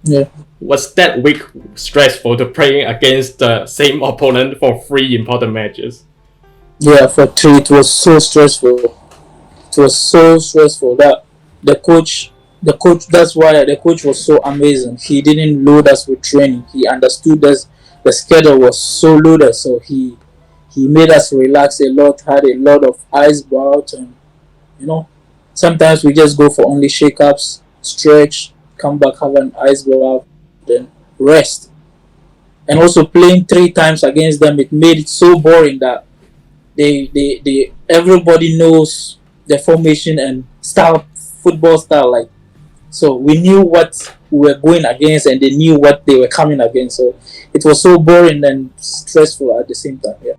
Yeah. Was that week stressful to playing against the same opponent for three important matches? Yeah, for three, it was so stressful. It was so stressful that the coach, the coach. That's why the coach was so amazing. He didn't load us with training. He understood us. The schedule was so loaded, so he made us relax a lot. Had a lot of ice baths, and you know, sometimes we just go for only shake-ups, stretch, come back, have an ice bath, then rest. And also playing three times against them, it made it so boring that they everybody knows the formation and style, football style. Like, so we knew what we were going against, and they knew what they were coming against. So it was so boring and stressful at the same time. Yeah.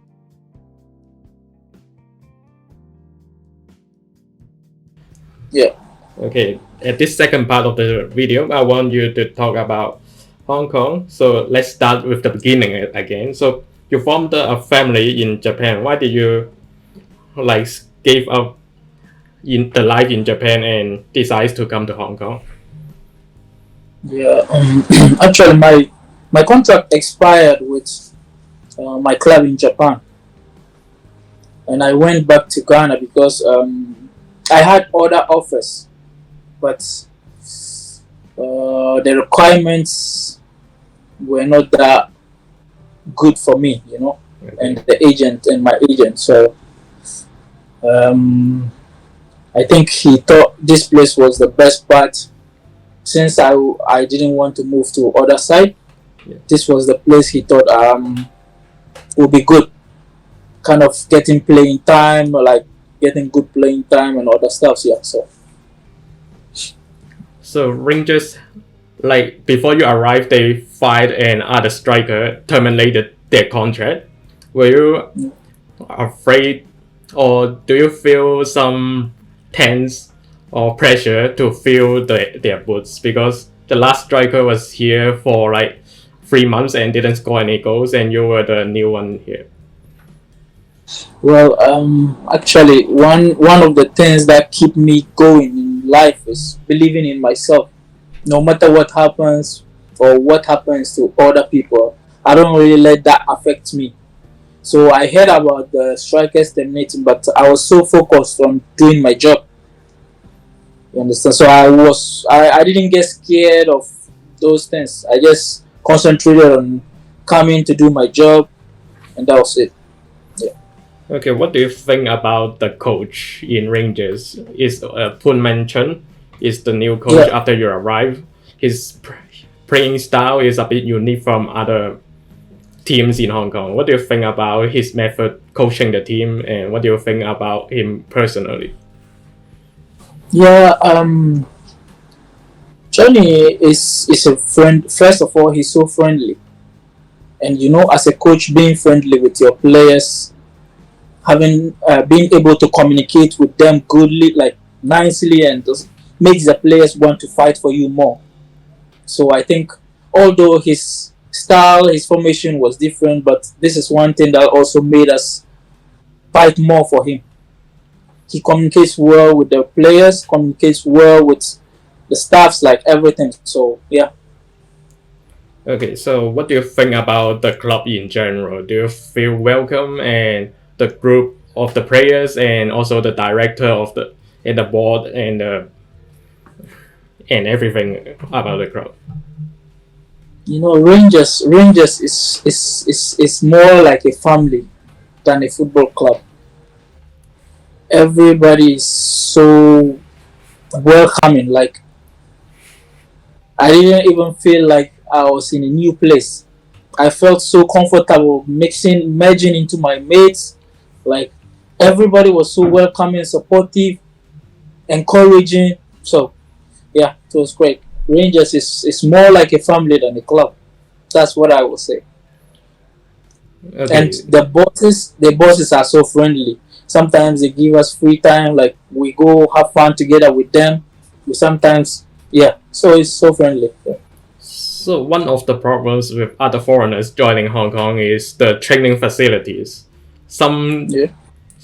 Yeah. Okay, at this second part of the video, I want you to talk about Hong Kong. So let's start with the beginning again. So you formed a family in Japan. Why did you like give up in the life in Japan and decide to come to Hong Kong? Yeah. Actually, my contract expired with my club in Japan, and I went back to Ghana because I had other offers, but the requirements were not that good for me, and Okay. the agent and my agent. So um, I think he thought this place was the best part. Since I didn't want to move to other side, Yeah. this was the place he thought would be good. Kind of getting playing time, like getting good playing time and other stuff. Yeah. So So Rangers, like before you arrived, they fired and other striker terminated their contract. Were you afraid, or do you feel some tense or pressure to fill their boots because the last striker was here for like 3 months and didn't score any goals, and you were the new one here? well, actually, one of the things that keep me going in life is believing in myself. No matter what happens or what happens to other people, I don't really let that affect me. So I heard about the strikers terminating, but I was so focused on doing my job. You understand? So I didn't get scared of those things. I just concentrated on coming to do my job, and that was it. Yeah. Okay, what do you think about the coach in Rangers? Is Pun mentioned is the new coach Yeah. after you arrive? His playing style is a bit unique from other teams in Hong Kong. What do you think about his method coaching the team, and what do you think about him personally? Yeah. Johnny is a friend. First of all, he's so friendly, and as a coach, being friendly with your players, having being able to communicate with them goodly, like nicely, and just makes the players want to fight for you more. So I think, although his style, his formation was different, but this is one thing that also made us fight more for him. He communicates well with the players, communicates well with the staffs, like everything. So yeah. Okay, so what do you think about the club in general? Do you feel welcome and the group of the players and also the director of the and the board and everything about the club? Rangers is more like a family than a football club. Everybody is so welcoming. Like, I didn't even feel like I was in a new place. I felt so comfortable merging into my mates. Like, everybody was so welcoming, supportive, encouraging. So yeah, it was great. Rangers is more like a family than a club. That's what I would say. And Okay, the bosses are so friendly. Sometimes they give us free time, like we go have fun together with them. We sometimes, yeah. So it's so friendly. Yeah. so one of the problems with other foreigners joining Hong Kong is the training facilities. Some Yeah.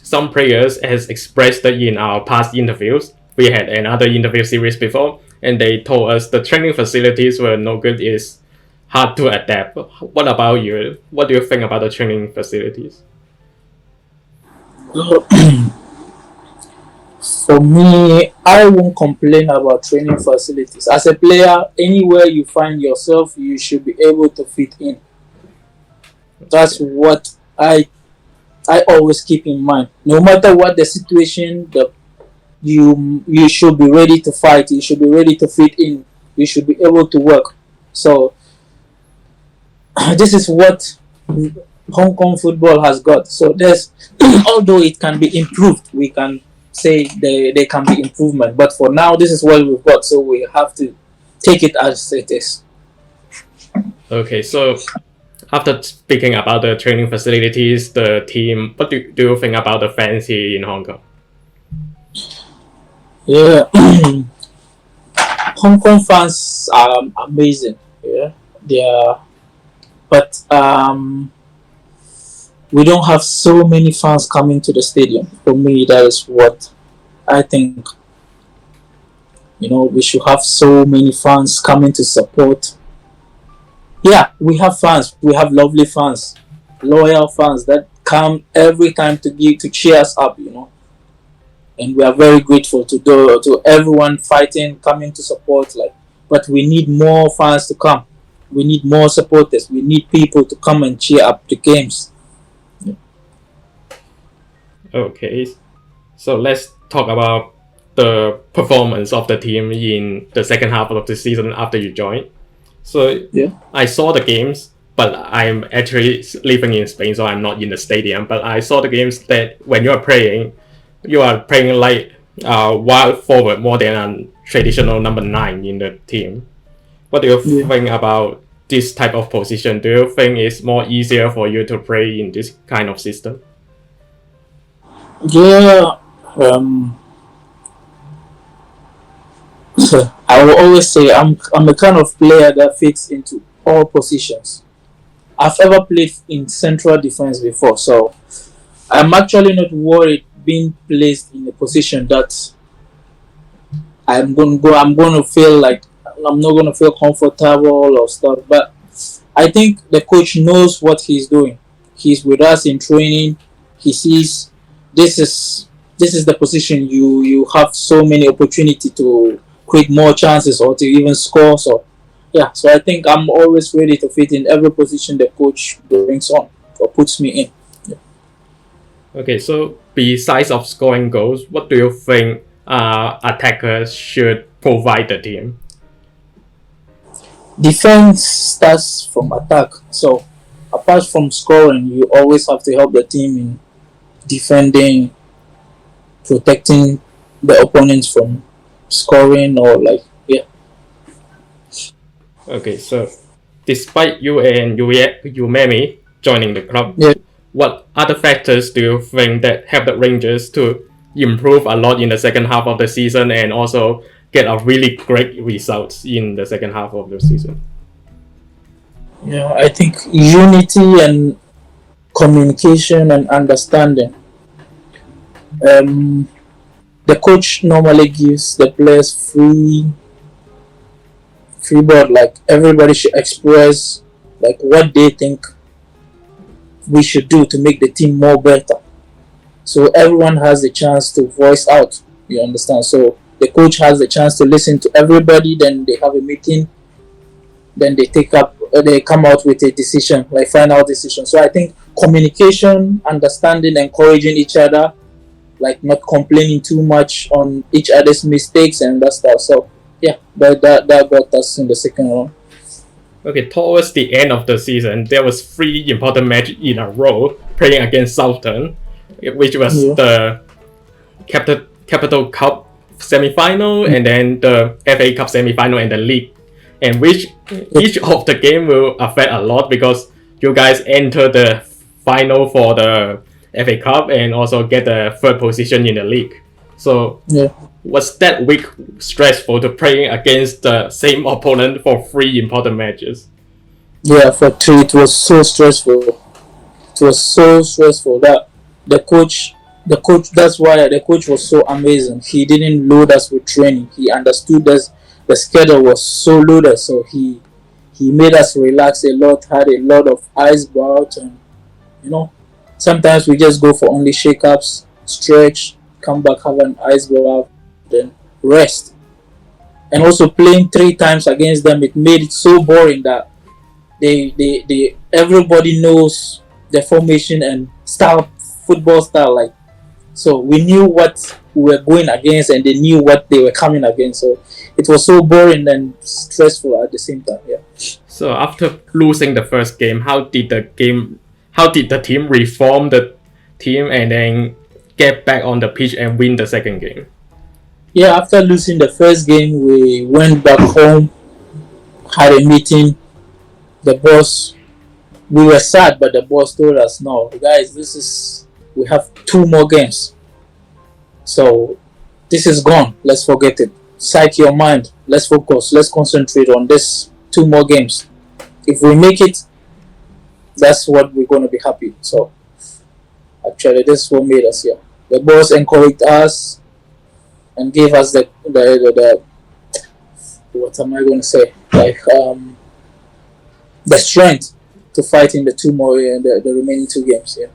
some players has expressed that in our past interviews. We had another interview series before, and they told us the training facilities were no good. It's hard to adapt. What about you? What do you think about the training facilities? For me, I won't complain about training facilities. As a player, anywhere you find yourself, you should be able to fit in. That's what I always keep in mind. No matter what the situation, you should be ready to fight. You should be ready to fit in. You should be able to work. So this is what Hong Kong football has got. So there's, although it can be improved, we can say there can be improvement. But for now, this is what we've got. So we have to take it as it is. Okay, so after speaking about the training facilities, the team, what do you think about the fans here in Hong Kong? Yeah, Hong Kong fans are amazing. Yeah, they are, but we don't have so many fans coming to the stadium. For me, that is what I think. We should have so many fans coming to support. Yeah, we have fans. We have lovely fans, loyal fans that come every time to cheer us up. And we are very grateful to everyone fighting, coming to support. But we need more fans to come. We need more supporters. We need people to come and cheer up the games. Okay, so let's talk about the performance of the team in the second half of the season after you joined. So yeah, I saw the games, but I'm actually living in Spain, so I'm not in the stadium. But I saw the games that when you are playing like wild forward more than a traditional number 9 in the team. What do you think about this type of position? Do you think it's more easier for you to play in this kind of system? Yeah. I will always say I'm a kind of player that fits into all positions. I've ever played in central defense before, so I'm actually not worried being placed in a position that I'm going to feel like I'm not going to feel comfortable or stuff. But I think the coach knows what he's doing. He's with us in training. He sees this is the position you have so many opportunity to create more chances or to even score. So I think I'm always ready to fit in every position the coach brings on or puts me in. Okay, so besides of scoring goals, what do you think attackers should provide the team? Defense starts from attack. So apart from scoring, you always have to help the team in defending, protecting the opponents from scoring or Okay, so despite you and Umemi joining the club, what other factors do you think that help the Rangers to improve a lot in the second half of the season and also get a really great results in the second half of the season? I think unity and communication and understanding. The coach normally gives the players free board. Like everybody should express like what they think we should do to make the team more better. So everyone has the chance to voice out. You understand? So the coach has the chance to listen to everybody. Then they have a meeting. Then they come out with a decision, like final decision. So I think communication, understanding, encouraging each other, like not complaining too much on each other's mistakes and that stuff. So that got us in the second round. Okay, towards the end of the season, there was 3 important matches in a row playing against Southern, which was the Capital Cup semi-final and then the FA Cup semi-final and the league, and which each of the game will affect a lot because you guys enter the final for the FA Cup and also get the 3rd position in the league. So was that week stressful to playing against the same opponent for 3 important matches? Yeah, for 3 it was so stressful. It was so stressful that the coach that's why the coach was so amazing. He didn't load us with training. He understood us the schedule was so loaded. So he made us relax a lot, had a lot of ice baths, and you know, sometimes we just go for only shake-ups, stretch, come back, have an ice bath, then rest. And also playing 3 times against them, it made it so boring that they everybody knows the formation and style, football style, like, so we knew what we were going against and they knew what they were coming against. So it was so boring and stressful at the same time. Yeah. So after losing the first game, how did the team reform the team and then get back on the pitch and win the second game? Yeah, after losing the first game, we went back home, had a meeting. The boss, we were sad, but the boss told us, "No, guys, we have 2 more games. So this is gone. Let's forget it. Psych your mind. Let's focus. Let's concentrate on this 2 more games. If we make it, that's what we're gonna be happy." So actually, this is what made us here. The boss encouraged us and gave us the what am I going to say, like the strength to fight in the 2 more the remaining 2 games. Yeah.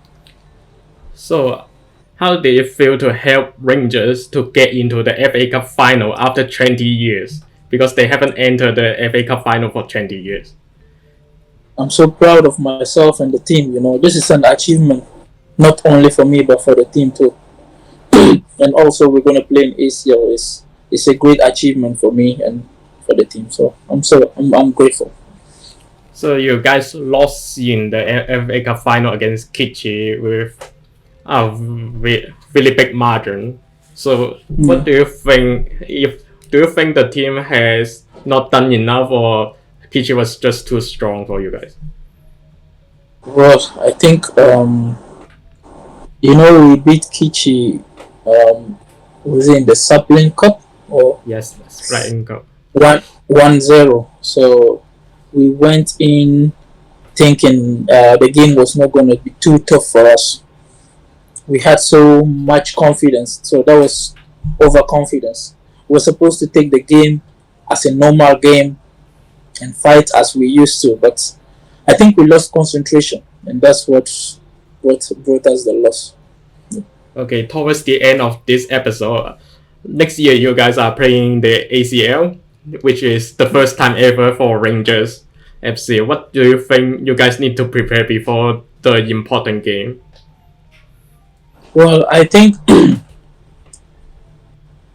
So how did it feel to help Rangers to get into the FA Cup final after 20 years? Because they haven't entered the FA Cup final for 20 years. I'm so proud of myself and the team. This is an achievement, not only for me but for the team too. And also we're going to play in ACL. It's a great achievement for me and for the team. So I'm grateful. So you guys lost in the FA Cup final against Kitchi with a really big margin. So what do you think? Do you think the team has not done enough, or Kitchi was just too strong for you guys? Well, I think we beat Kitchi. Was it in the Sapling Cup or? Yes, that's right, in Cup. 1-0. So we went in thinking the game was not going to be too tough for us. We had so much confidence, so that was overconfidence. We were supposed to take the game as a normal game and fight as we used to, but I think we lost concentration, and that's what brought us the loss. Okay, towards the end of this episode, next year you guys are playing the ACL, which is the first time ever for Rangers FC. What do you think you guys need to prepare before the important game? Well, I think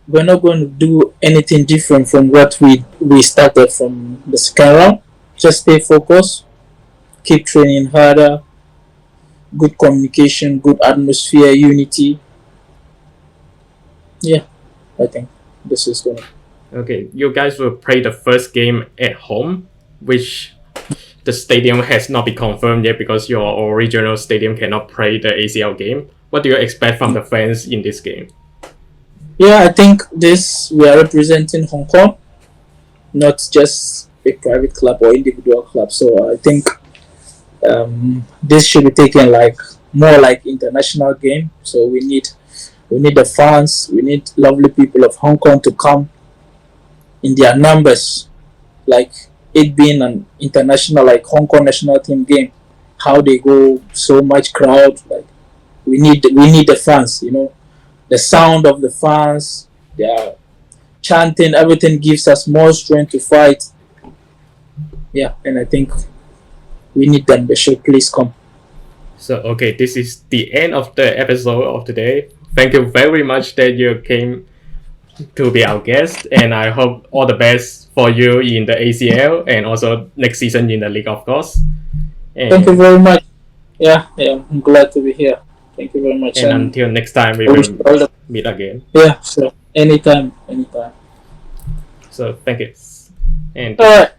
we're not going to do anything different from what we started from the second round. Just stay focused, keep training harder, good communication, good atmosphere, unity. Yeah, I think this is going to... Okay, you guys will play the first game at home, which the stadium has not been confirmed yet because your original stadium cannot play the ACL game. What do you expect from the fans in this game? Yeah, I think we are representing Hong Kong, not just a private club or individual club. So I think this should be taken more like international game. So we need the fans, we need lovely people of Hong Kong to come in their numbers, like it being an international, like Hong Kong national team game. How they go, so much crowd, like we need the fans, the sound of the fans, their chanting, everything gives us more strength to fight. Yeah, and I think we need them. They should please come. So, okay, this is the end of the episode of today. Thank you very much that you came to be our guest, and I hope all the best for you in the ACL and also next season in the league, of course. And thank you very much. Yeah, I'm glad to be here. Thank you very much. And until next time, we will meet again. Yeah, sure. Anytime. So, thank you. And all right.